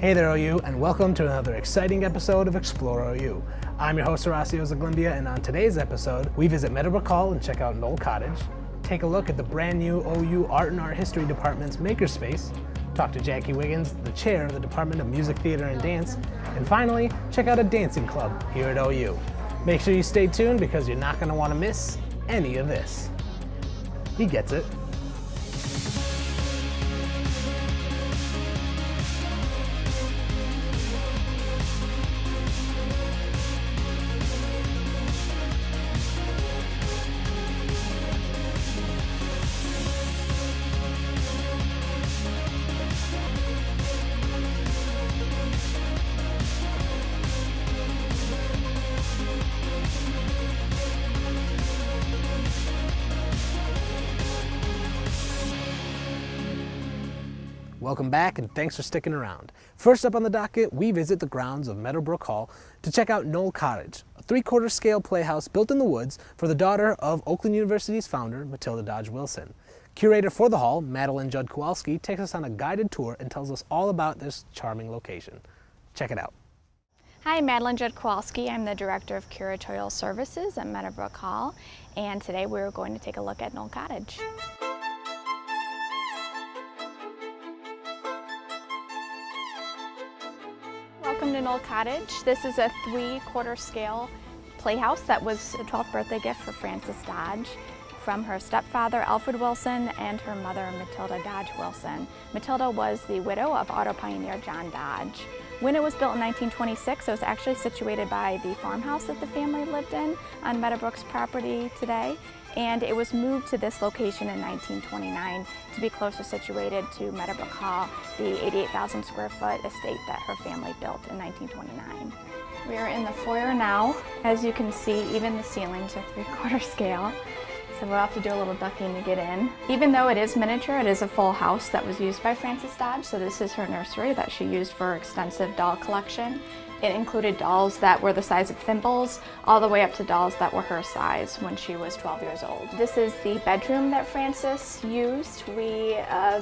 Hey there, OU, and welcome to another exciting episode of Explore OU. I'm your host, Horacio Zaglindia, and on today's episode, we visit Meadowbrook Hall and check out Knoll Cottage, take a look at the brand new OU Art and Art History Department's Makerspace, talk to Jackie Wiggins, the chair of the Department of Music, Theater, and Dance, and finally, check out a dancing club here at OU. Make sure you stay tuned because you're not going to want to miss any of this. He gets it. Welcome back and thanks for sticking around. First up on the docket, we visit the grounds of Meadowbrook Hall to check out Knoll Cottage, a 3/4 scale playhouse built in the woods for the daughter of Oakland University's founder, Matilda Dodge Wilson. Curator for the hall, Madeline Judd Kowalski, takes us on a guided tour and tells us all about this charming location. Check it out. Hi, Madeline Judd Kowalski. I'm the Director of Curatorial Services at Meadowbrook Hall, and today we're going to take a look at Knoll Cottage. Welcome to Knoll Cottage. This is a 3/4 scale playhouse that was a 12th birthday gift for Frances Dodge from her stepfather Alfred Wilson and her mother Matilda Dodge Wilson. Matilda was the widow of auto pioneer John Dodge. When it was built in 1926, it was actually situated by the farmhouse that the family lived in on Meadowbrook's property today, and it was moved to this location in 1929 to be closer situated to Meadowbrook Hall, the 88,000 square foot estate that her family built in 1929. We are in the foyer now. As you can see, even the ceilings are 3/4 scale. So we'll have to do a little ducking to get in. Even though it is miniature, it is a full house that was used by Frances Dodge. So this is her nursery that she used for her extensive doll collection. It included dolls that were the size of thimbles, all the way up to dolls that were her size when she was 12 years old. This is the bedroom that Frances used.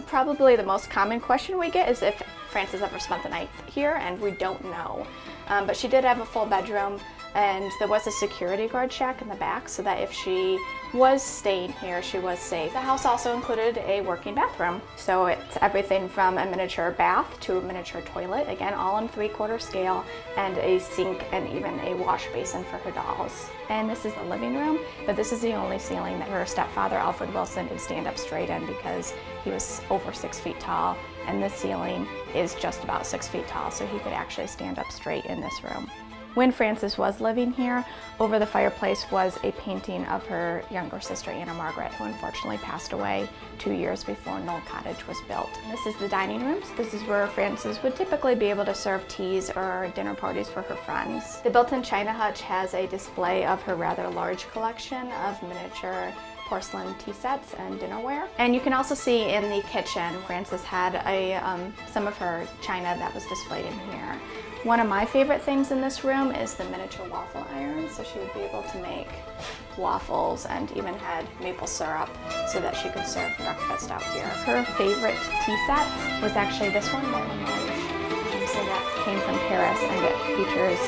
Probably the most common question we get is if Frances ever spent the night here, and we don't know. But she did have a full bedroom, and there was a security guard shack in the back so that if she was staying here, she was safe. The house also included a working bathroom. So it's everything from a miniature bath to a miniature toilet, again, all in 3/4 scale, and a sink and even a wash basin for her dolls. And this is the living room, but this is the only ceiling that her stepfather, Alfred Wilson, could stand up straight in because he was over 6 feet tall, and this ceiling is just about 6 feet tall, so he could actually stand up straight in this room. When Frances was living here, over the fireplace was a painting of her younger sister, Anna Margaret, who unfortunately passed away 2 years before Knoll Cottage was built. And this is the dining room. This is where Frances would typically be able to serve teas or dinner parties for her friends. The built-in china hutch has a display of her rather large collection of miniature porcelain tea sets and dinnerware. And you can also see in the kitchen, Frances had some of her china that was displayed in here. One of my favorite things in this room is the miniature waffle iron, so she would be able to make waffles and even had maple syrup so that she could serve breakfast out here. Her favorite tea set was actually this one, so that came from Paris, and it features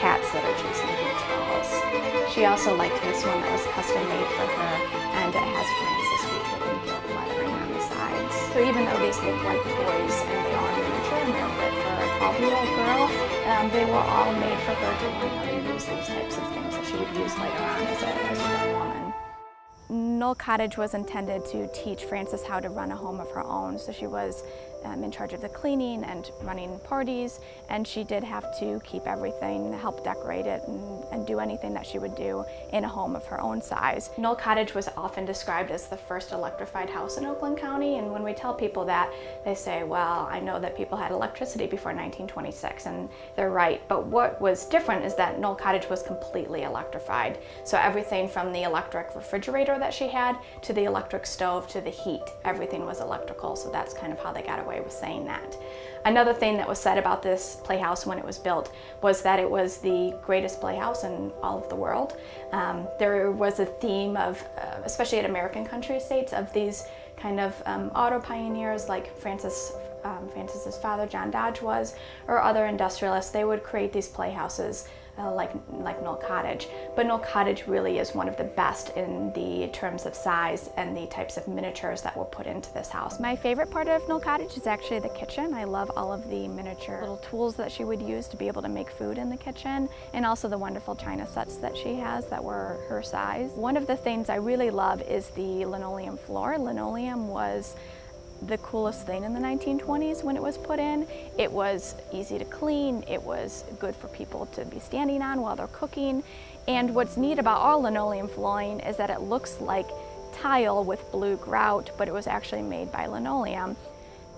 cats that are chasing beach balls. She also liked this one that was custom made for her, and it has Frances featured in gilt lettering on the sides. So even though these look like toys and they are miniature and they're fit for a 12-year-old girl, they were all made for her to learn how to use these types of things that she would use later on as a young woman. Knoll Cottage was intended to teach Frances how to run a home of her own, so she was in charge of the cleaning and running parties, and she did have to keep everything, help decorate it, and do anything that she would do in a home of her own size. Knoll Cottage was often described as the first electrified house in Oakland County, and when we tell people that, they say, well, I know that people had electricity before 1926, and they're right, but what was different is that Knoll Cottage was completely electrified. So everything from the electric refrigerator that she had to the electric stove to the heat, everything was electrical, so that's kind of how they got away with saying that. Another thing that was said about this playhouse when it was built was that it was the greatest playhouse in all of the world. There was a theme of, especially at American country estates, of these kind of auto pioneers like Frances Francis's father, John Dodge, was, or other industrialists, they would create these playhouses like Knoll Cottage. But Knoll Cottage really is one of the best in the terms of size and the types of miniatures that were put into this house. My favorite part of Knoll Cottage is actually the kitchen. I love all of the miniature little tools that she would use to be able to make food in the kitchen, and also the wonderful china sets that she has that were her size. One of the things I really love is the linoleum floor. Linoleum was the coolest thing in the 1920s when it was put in. It was easy to clean, it was good for people to be standing on while they're cooking, and what's neat about all linoleum flooring is that it looks like tile with blue grout, but it was actually made by linoleum.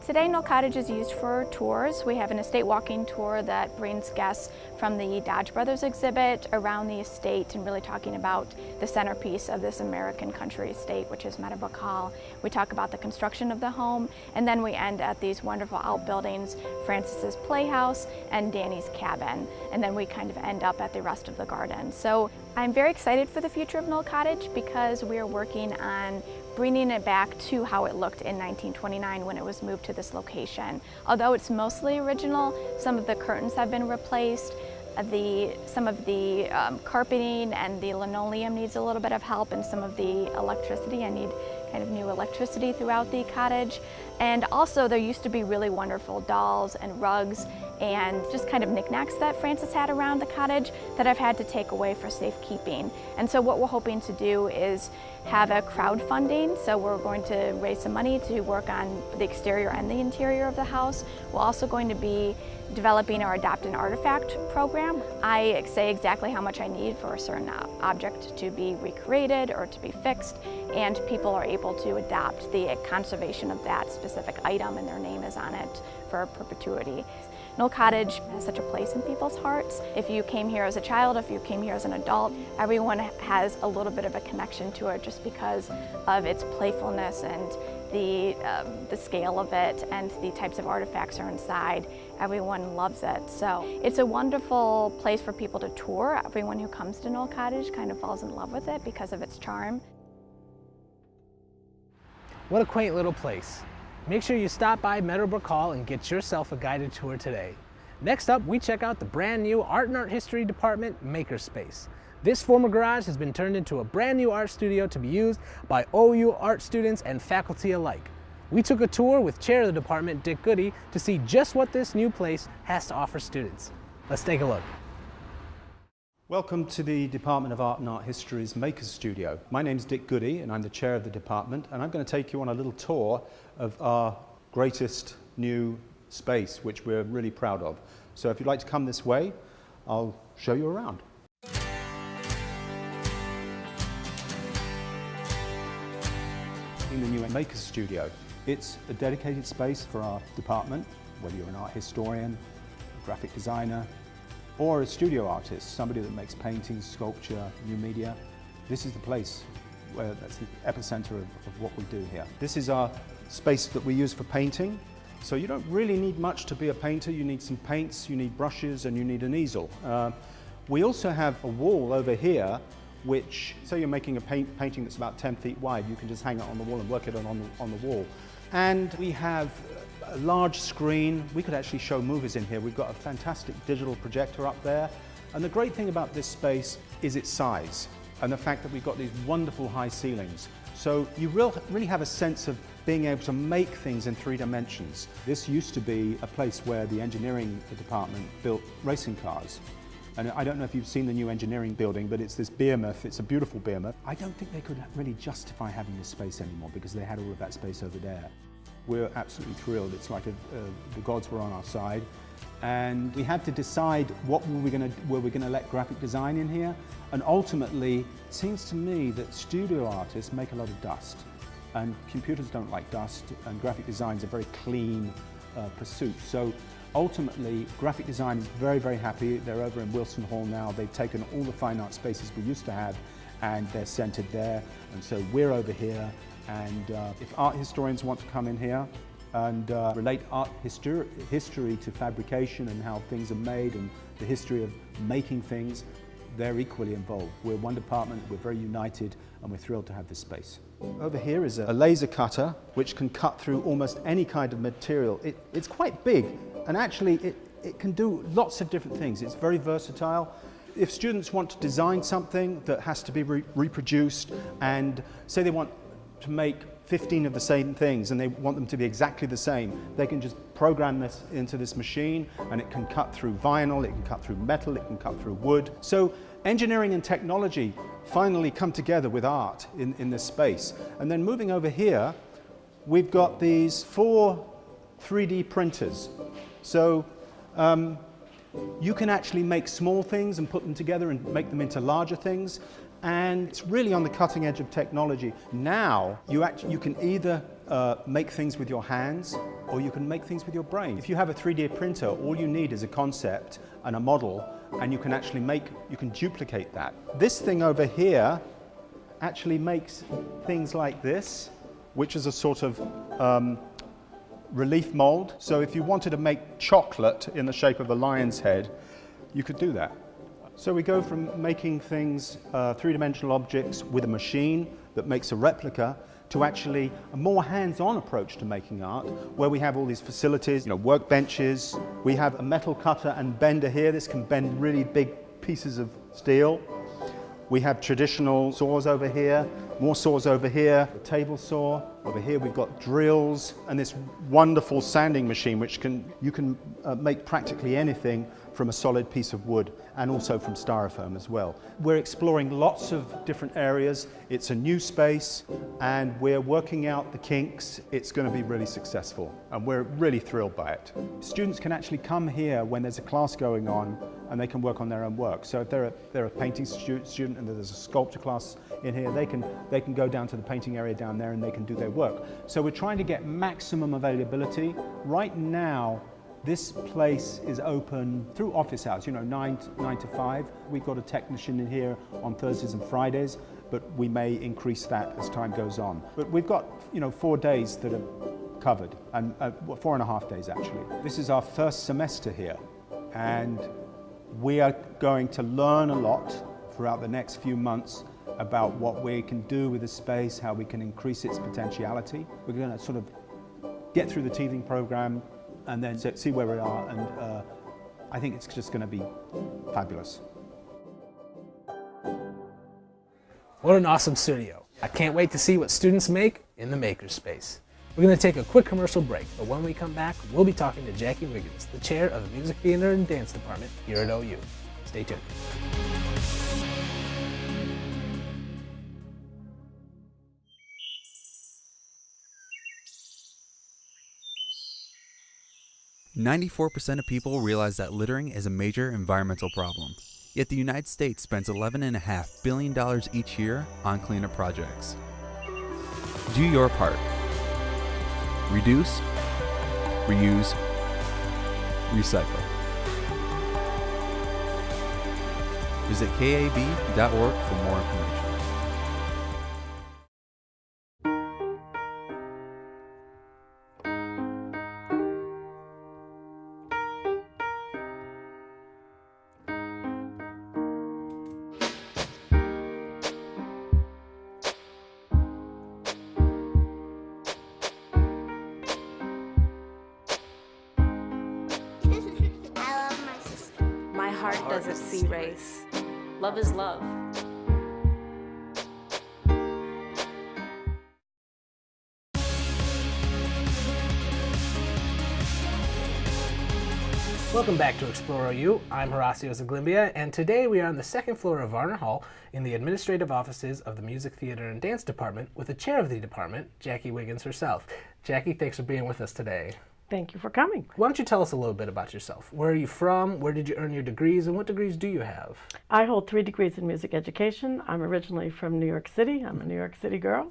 Today, Knoll Cottage is used for tours. We have an estate walking tour that brings guests from the Dodge Brothers exhibit around the estate and really talking about the centerpiece of this American country estate, which is Meadowbrook Hall. We talk about the construction of the home, and then we end at these wonderful outbuildings, Francis's playhouse and Danny's cabin, and then we kind of end up at the rest of the garden. So I'm very excited for the future of Knoll Cottage because we are working on bringing it back to how it looked in 1929 when it was moved to this location. Although it's mostly original, some of the curtains have been replaced, some of the carpeting and the linoleum needs a little bit of help, and some of the electricity. I need kind of new electricity throughout the cottage. And also there used to be really wonderful dolls and rugs and just kind of knickknacks that Francis had around the cottage that I've had to take away for safekeeping. And so what we're hoping to do is have a crowdfunding. So we're going to raise some money to work on the exterior and the interior of the house. We're also going to be developing our Adopt an Artifact program. I say exactly how much I need for a certain object to be recreated or to be fixed, and people are able to adopt the conservation of that specific item, and their name is on it for perpetuity. Knoll Cottage has such a place in people's hearts. If you came here as a child, if you came here as an adult, everyone has a little bit of a connection to it just because of its playfulness and the scale of it and the types of artifacts are inside. Everyone loves it. So it's a wonderful place for people to tour. Everyone who comes to Knoll Cottage kind of falls in love with it because of its charm. What a quaint little place. Make sure you stop by Meadowbrook Hall and get yourself a guided tour today. Next up, we check out the brand new Art and Art History Department Makerspace. This former garage has been turned into a brand new art studio to be used by OU art students and faculty alike. We took a tour with Chair of the department, Dick Goody, to see just what this new place has to offer students. Let's take a look. Welcome to the Department of Art and Art History's Makers Studio. My name's Dick Goody and I'm the chair of the department, and I'm going to take you on a little tour of our greatest new space, which we're really proud of. So if you'd like to come this way, I'll show you around. In the new Makers Studio, it's a dedicated space for our department, whether you're an art historian, a graphic designer, or a studio artist, somebody that makes paintings, sculpture, new media. This is the place where that's the epicenter of what we do here. This is our space that we use for painting. So you don't really need much to be a painter. You need some paints, you need brushes, and you need an easel. We also have a wall over here, which, say you're making a painting that's about 10 feet wide, you can just hang it on the wall and work it on the wall. And we have a large screen. We could actually show movies in here. We've got a fantastic digital projector up there. And the great thing about this space is its size and the fact that we've got these wonderful high ceilings. So you really have a sense of being able to make things in 3 dimensions. This used to be a place where the engineering department built racing cars. And I don't know if you've seen the new engineering building, but it's this behemoth. It's a beautiful behemoth. I don't think they could really justify having this space anymore because they had all of that space over there. We're absolutely thrilled. It's like the gods were on our side. And we had to decide what were we going to let graphic design in here. And ultimately, it seems to me that studio artists make a lot of dust. And computers don't like dust, and graphic design is a very clean pursuit. So ultimately, graphic design is very, very happy. They're over in Wilson Hall now. They've taken all the fine art spaces we used to have, and they're centered there. And so we're over here. And if art historians want to come in here and relate art history to fabrication and how things are made and the history of making things, they're equally involved. We're one department, we're very united, and we're thrilled to have this space. Over here is a laser cutter, which can cut through almost any kind of material. It's quite big, and actually it can do lots of different things. It's very versatile. If students want to design something that has to be reproduced, and say they want to make 15 of the same things and they want them to be exactly the same, they can just program this into this machine, and it can cut through vinyl, it can cut through metal, it can cut through wood. So engineering and technology finally come together with art in this space. And then moving over here, we've got these 4 3D printers. So you can actually make small things and put them together and make them into larger things. And it's really on the cutting edge of technology. Now, you can either make things with your hands, or you can make things with your brain. If you have a 3D printer, all you need is a concept and a model, and you can actually you can duplicate that. This thing over here actually makes things like this, which is a sort of relief mold. So if you wanted to make chocolate in the shape of a lion's head, you could do that. So we go from making things, three-dimensional objects with a machine that makes a replica, to actually a more hands-on approach to making art, where we have all these facilities, workbenches. We have a metal cutter and bender here. This can bend really big pieces of steel. We have traditional saws over here, more saws over here, a table saw. Over here we've got drills, and this wonderful sanding machine, which you can make practically anything from a solid piece of wood, and also from styrofoam as well. We're exploring lots of different areas. It's a new space, and we're working out the kinks. It's going to be really successful, and we're really thrilled by it. Students can actually come here when there's a class going on, and they can work on their own work. So if they're a painting student and there's a sculpture class in here, they can go down to the painting area down there, and they can do their work. So we're trying to get maximum availability. Right now, this place is open through office hours, 9 to 5. We've got a technician in here on Thursdays and Fridays, but we may increase that as time goes on. But we've got 4 days that are covered, and 4.5 days actually. This is our first semester here, and we are going to learn a lot throughout the next few months about what we can do with the space, how we can increase its potentiality. We're going to sort of get through the teething program and then see where we are, and I think it's just going to be fabulous. What an awesome studio. I can't wait to see what students make in the makerspace. We're going to take a quick commercial break, but when we come back, we'll be talking to Jackie Wiggins, the chair of the Music Theater and Dance Department here at OU. Stay tuned. "94% of people realize that littering is a major environmental problem. Yet the United States spends $11.5 billion each year on cleanup projects. Do your part. Reduce, reuse, recycle. Visit KAB.org for more information. My heart doesn't see race. Love is love. Welcome back to Explore OU. I'm Horacio Zaglimbia, and today we are on the second floor of Varner Hall in the administrative offices of the Music Theater and Dance Department with the chair of the department, Jackie Wiggins herself. Jackie, thanks for being with us today. Thank you for coming. Why don't you tell us a little bit about yourself? Where are you from? Where did you earn your degrees? And what degrees do you have? I hold 3 degrees in music education. I'm originally from New York City. I'm a New York City girl.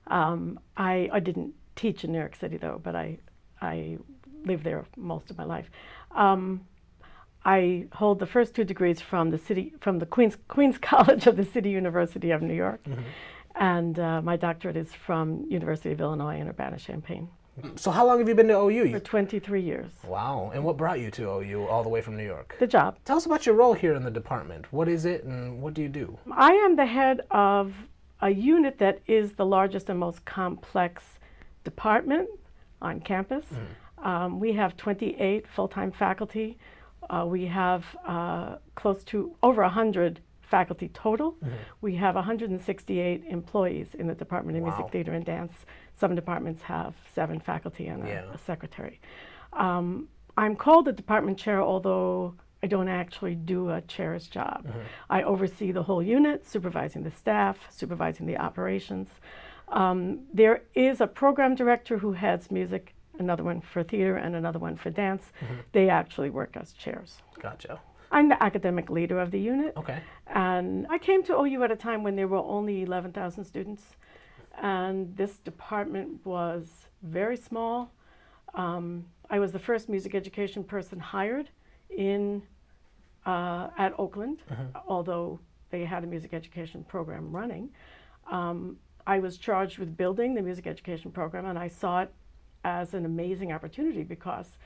I didn't teach in New York City though, but I lived there most of my life. I hold the first 2 degrees from the Queens College of the City University of New York, and my doctorate is from University of Illinois in Urbana-Champaign. So how long have you been to OU? For 23 years. Wow. And what brought you to OU all the way from New York? The job. Tell us about your role here in the department. What is it and what do you do? I am the head of a unit that is the largest and most complex department on campus. We have 28 full-time faculty. We have close to over 100 faculty total. We have 168 employees in the Department of Music, Theater, and Dance. Some departments have 7 faculty and a secretary. I'm called the department chair, although I don't actually do a chair's job. I oversee the whole unit, supervising the staff, supervising the operations. There is a program director who heads music, another one for theater, and another one for dance. They actually work as chairs. Gotcha. I'm the academic leader of the unit. Okay. And I came to OU at a time when there were only 11,000 students. And this department was very small. I was the first music education person hired at Oakland, although they had a music education program running. I was charged with building the music education program, and I saw it as an amazing opportunity because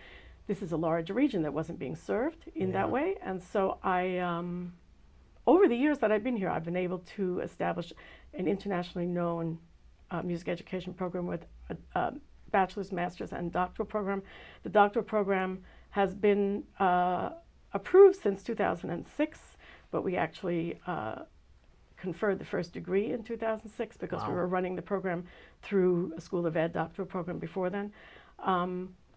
this is a large region that wasn't being served in that way. And so over the years that I've been here, I've been able to establish an internationally known music education program with a bachelor's, master's, and doctoral program. The doctoral program has been approved since 2006, but we actually conferred the first degree in 2006 because we were running the program through a School of Ed doctoral program before then.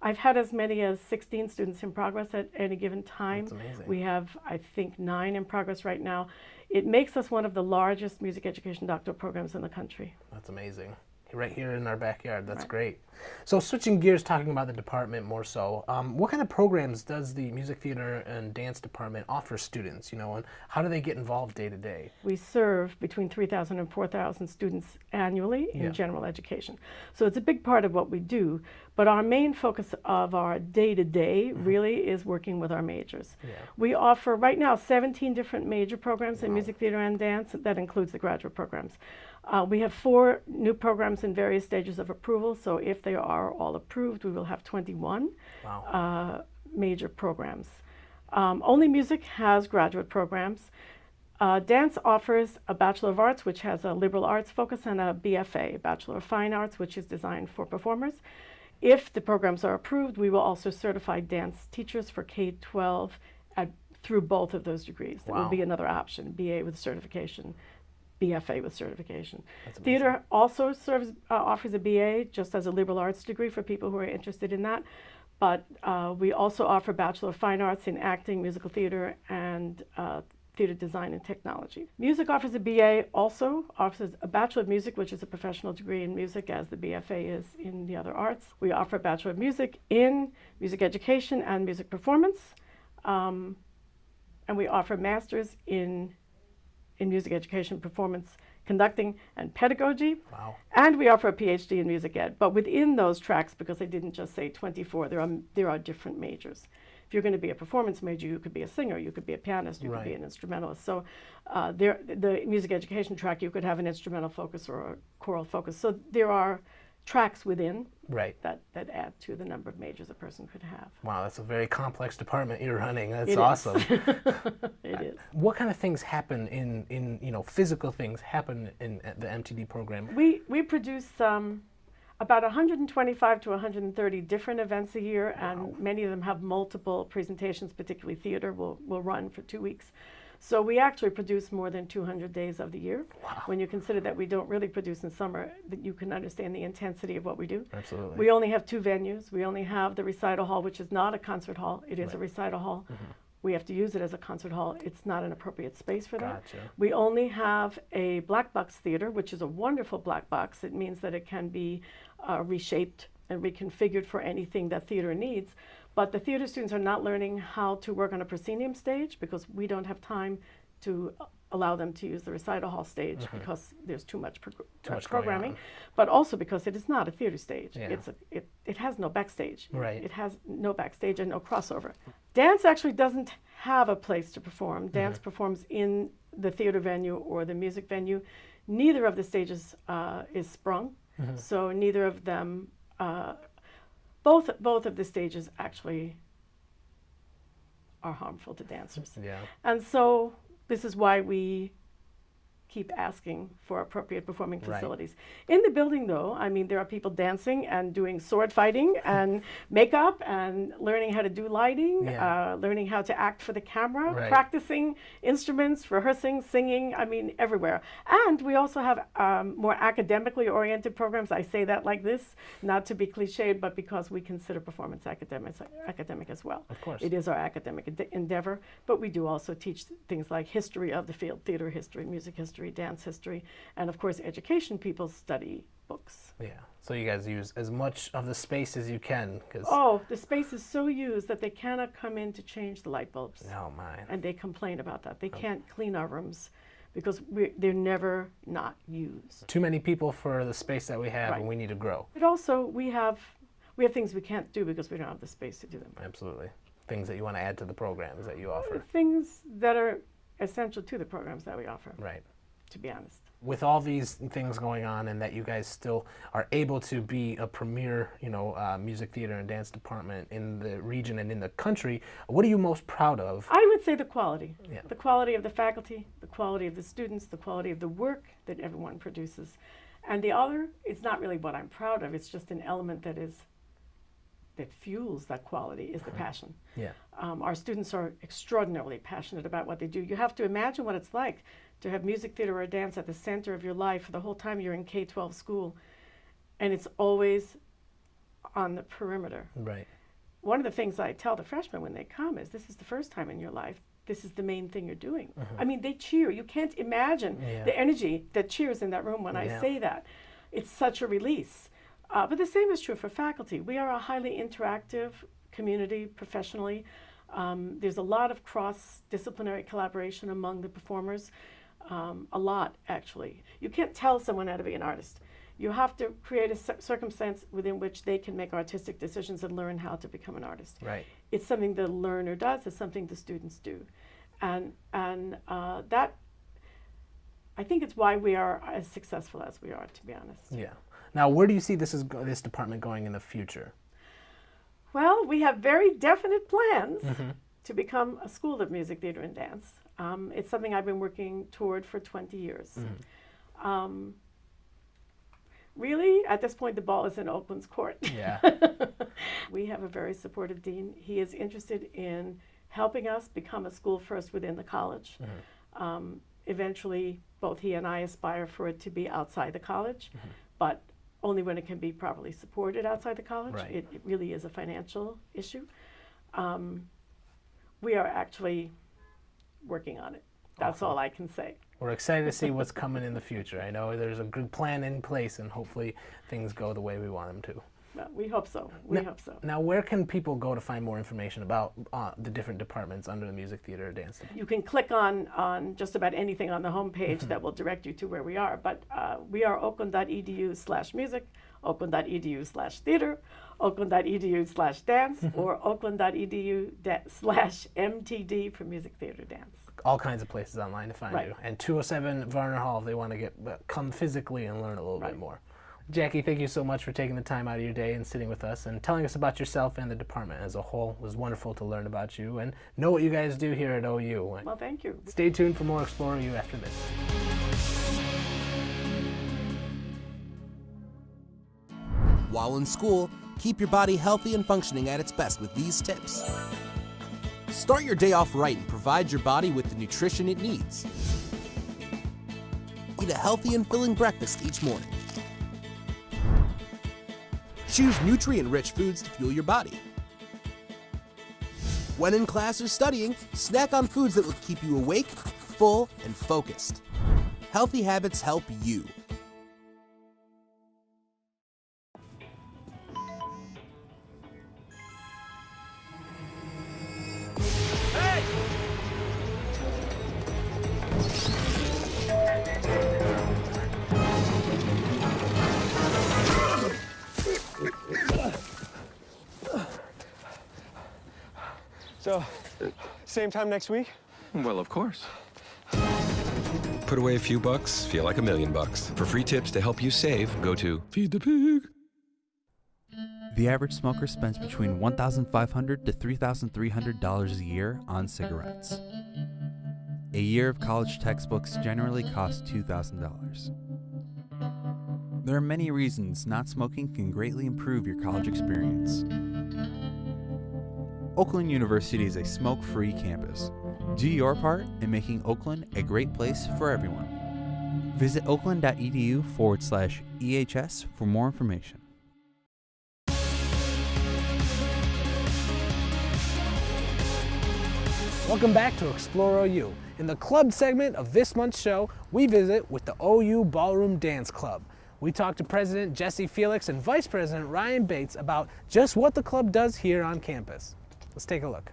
I've had as many as 16 students in progress at any given time. That's amazing. We have, I think, 9 in progress right now. It makes us one of the largest music education doctoral programs in the country. That's amazing. Right here in our backyard. That's great. So switching gears, talking about the department more so, what kind of programs does the music, theater, and dance department offer students, you know, and how do they get involved day to day? We serve between 3,000 and 4,000 students annually in general education. So it's a big part of what we do, but our main focus of our day-to-day really is working with our majors. We offer right now 17 different major programs in music, theater, and dance. That includes the graduate programs. We have 4 new programs in various stages of approval, so if they are all approved, we will have 21 major programs. Only Music has graduate programs. Dance offers a Bachelor of Arts, which has a liberal arts focus, and a BFA, Bachelor of Fine Arts, which is designed for performers. If the programs are approved, we will also certify dance teachers for K-12 through both of those degrees. There will be another option, BA with certification, BFA with certification. Theater also offers a BA just as a liberal arts degree for people who are interested in that. But we also offer Bachelor of Fine Arts in acting, musical theater, and theater design and technology. Music offers a BA, also offers a Bachelor of Music, which is a professional degree in music, as the BFA is in the other arts. We offer a Bachelor of Music in music education and music performance. And we offer masters in music education, performance, conducting, and pedagogy. And we offer a PhD in music ed. But within those tracks, because I didn't just say 24, there are different majors. If you're going to be a performance major, you could be a singer, you could be a pianist, you could be an instrumentalist. So the music education track, you could have an instrumental focus or a choral focus. So there are tracks within that add to the number of majors a person could have. Wow, that's a very complex department you're running. That's awesome. It is. What kind of things happen in you know, physical things happen in the MTD program? We produce about 125 to 130 different events a year, and many of them have multiple presentations, particularly theater will run for 2 weeks. So we actually produce more than 200 days of the year. When you consider that we don't really produce in summer, that you can understand the intensity of what we do. Absolutely. We only have 2 venues. We only have the recital hall, which is not a concert hall. It is a recital hall. We have to use it as a concert hall. It's not an appropriate space for that. We only have a black box theater, which is a wonderful black box. It means that it can be reshaped and reconfigured for anything that theater needs. But the theater students are not learning how to work on a proscenium stage because we don't have time to allow them to use the recital hall stage because there's too much programming, but also because it is not a theater stage. It has no backstage. It has no backstage and no crossover. Dance actually doesn't have a place to perform. Dance performs in the theater venue or the music venue. Neither of the stages is sprung, so neither of them both of the stages actually are harmful to dancers. Yeah. And so this is why we keep asking for appropriate performing Right. facilities. In the building, though, I mean, there are people dancing and doing sword fighting and makeup and learning how to do lighting, Yeah. learning how to act for the camera, Right. practicing instruments, rehearsing, singing, I mean, everywhere. And we also have more academically oriented programs. I say that like this, not to be cliched, but because we consider performance academic as well. Of course. It is our academic endeavor, but we do also teach things like history of the field, theater history, music history, dance history, and of course education people study books. Yeah. So you guys use as much of the space as you can, because Oh, the space is so used that they cannot come in to change the light bulbs. oh my. And they complain about that. They can't clean our rooms because they're never not used. Too many people for the space that we have, Right. and we need to grow. But also we have things we can't do because we don't have the space to do them. Absolutely. Things that you want to add to the programs that you offer. Things that are essential to the programs that we offer, Right. to be honest. With all these things going on, and that you guys still are able to be a premier, music theater and dance department in the region and in the country, what are you most proud of? I would say the quality. Yeah. The quality of the faculty, the quality of the students, the quality of the work that everyone produces. And the other, it's not really what I'm proud of, it's just an element that fuels that quality, is the passion. Yeah. Our students are extraordinarily passionate about what they do. You have to imagine what it's like to have music theater or dance at the center of your life for the whole time you're in K-12 school, and it's always on the perimeter. Right. One of the things I tell the freshmen when they come is, this is the first time in your life, this is the main thing you're doing. I mean, they cheer. You can't imagine Yeah. the energy that cheers in that room when I Yeah. say that. It's such a release. But the same is true for faculty. We are a highly interactive community professionally. There's a lot of cross-disciplinary collaboration among the performers. A lot, actually. You can't tell someone how to be an artist. You have to create a circumstance within which they can make artistic decisions and learn how to become an artist. Right. It's something the learner does. It's something the students do. And that, I think it's why we are as successful as we are, to be honest. Yeah. Now, where do you see this department going in the future? Well, we have very definite plans to become a school of music, theater, and dance. It's something I've been working toward for 20 years. Really, at this point, the ball is in Oakland's court. Yeah. We have a very supportive dean. He is interested in helping us become a school first within the college. Eventually, both he and I aspire for it to be outside the college, but only when it can be properly supported outside the college. Right. It really is a financial issue. We are actually working on it. That's all I can say. We're excited to see what's coming in the future. I know there's a good plan in place, and hopefully things go the way we want them to. Well, we hope so. We hope so. Now, where can people go to find more information about the different departments under the music theater or dance department? You can click on just about anything on the homepage that will direct you to where we are. But we are oakland.edu/music, oakland.edu/theater, oakland.edu/dance, or oakland.edu/MTD for music theater dance. All kinds of places online to find Right. you. And 207 Varner Hall if they want to come physically and learn a little bit more. Jackie, thank you so much for taking the time out of your day and sitting with us and telling us about yourself and the department as a whole. It was wonderful to learn about you and know what you guys do here at OU. Well, thank you. Stay tuned for more Explore OU after this. While in school, keep your body healthy and functioning at its best with these tips. Start your day off right and provide your body with the nutrition it needs. Eat a healthy and filling breakfast each morning. Choose nutrient-rich foods to fuel your body. When in class or studying, snack on foods that will keep you awake, full, and focused. Healthy habits help you. So, same time next week? Well, of course. Put away a few bucks, feel like $1,000,000. For free tips to help you save, go to Feed the Pig. The average smoker spends between $1,500 to $3,300 a year on cigarettes. A year of college textbooks generally costs $2,000. There are many reasons not smoking can greatly improve your college experience. Oakland University is a smoke-free campus. Do your part in making Oakland a great place for everyone. Visit oakland.edu/EHS for more information. Welcome back to Explore OU. In the club segment of this month's show, we visit with the OU Ballroom Dance Club. We talked to President Jesse Felix and Vice President Ryan Bates about just what the club does here on campus. Let's take a look.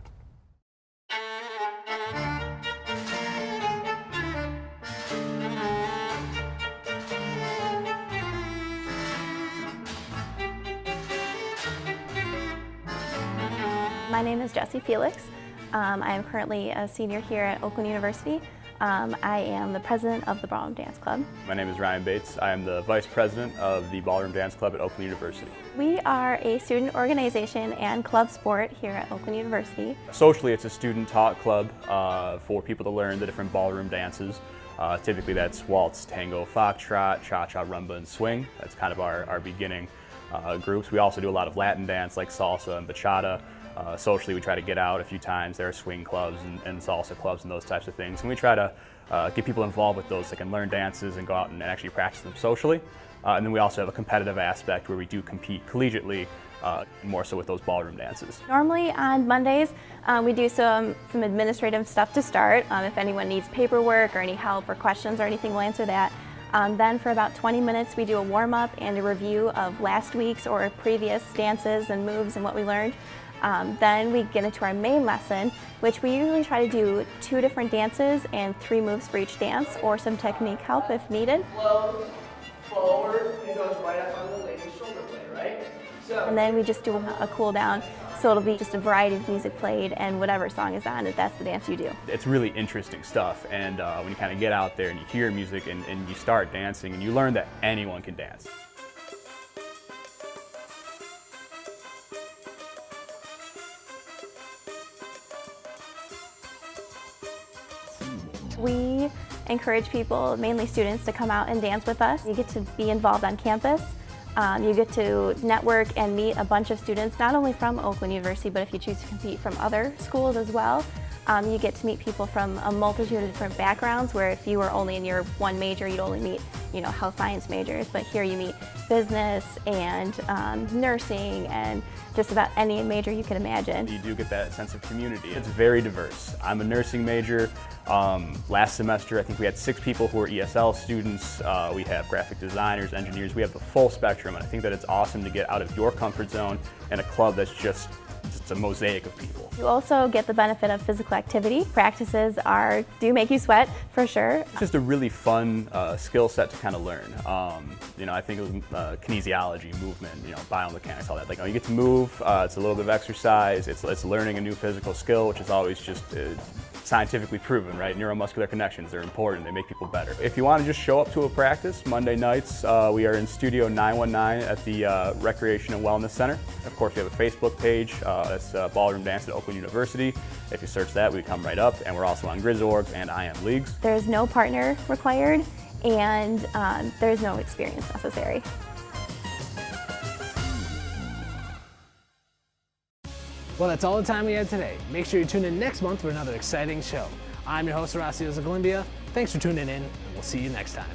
My name is Jesse Felix. I am currently a senior here at Oakland University. I am the president of the Ballroom Dance Club. My name is Ryan Bates. I am the vice president of the Ballroom Dance Club at Oakland University. We are a student organization and club sport here at Oakland University. Socially, it's a student-taught club for people to learn the different ballroom dances. Typically that's waltz, tango, foxtrot, cha-cha, rumba, and swing. That's kind of our beginning groups. We also do a lot of Latin dance like salsa and bachata. Socially, we try to get out a few times. There are swing clubs and salsa clubs and those types of things. And we try to get people involved with those that can learn dances and go out and actually practice them socially. And then we also have a competitive aspect where we do compete collegiately, more so with those ballroom dances. Normally on Mondays, we do some administrative stuff to start. If anyone needs paperwork or any help or questions or anything, we'll answer that. Then for about 20 minutes, we do a warm-up and a review of last week's or previous dances and moves and what we learned. Then we get into our main lesson, which we usually try to do 2 different dances and 3 moves for each dance, or some technique help if needed. Flow forward and goes right up on the lady's shoulder blade, right? And then we just do a cool down, so it'll be just a variety of music played, and whatever song is on, if that's the dance you do. It's really interesting stuff, and when you kind of get out there and you hear music and you start dancing and you learn that anyone can dance. We encourage people, mainly students, to come out and dance with us. You get to be involved on campus. You get to network and meet a bunch of students, not only from Oakland University, but if you choose to compete from other schools as well. You get to meet people from a multitude of different backgrounds, where if you were only in your one major, you'd only meet, health science majors, but here you meet business and nursing and just about any major you can imagine. You do get that sense of community. It's very diverse. I'm a nursing major. Last semester, I think we had 6 people who were ESL students. We have graphic designers, engineers. We have the full spectrum, and I think that it's awesome to get out of your comfort zone in a club that's just a mosaic of people. You also get the benefit of physical activity. Practices do make you sweat, for sure. It's just a really fun skill set to kind of learn. I think of kinesiology, movement, biomechanics, all that. Like, you get to move, it's a little bit of exercise, it's learning a new physical skill, which is always just scientifically proven, right? Neuromuscular connections, they're important, they make people better. If you want to just show up to a practice, Monday nights, we are in Studio 919 at the Recreation and Wellness Center. Of course, we have a Facebook page, that's Ballroom Dance at Oakland University. If you search that, we come right up, and we're also on Grizzorgs and I Am Leagues. There's no partner required, and there's no experience necessary. Well, that's all the time we had today. Make sure you tune in next month for another exciting show. I'm your host, Horacio Zaglimbia. Thanks for tuning in, and we'll see you next time.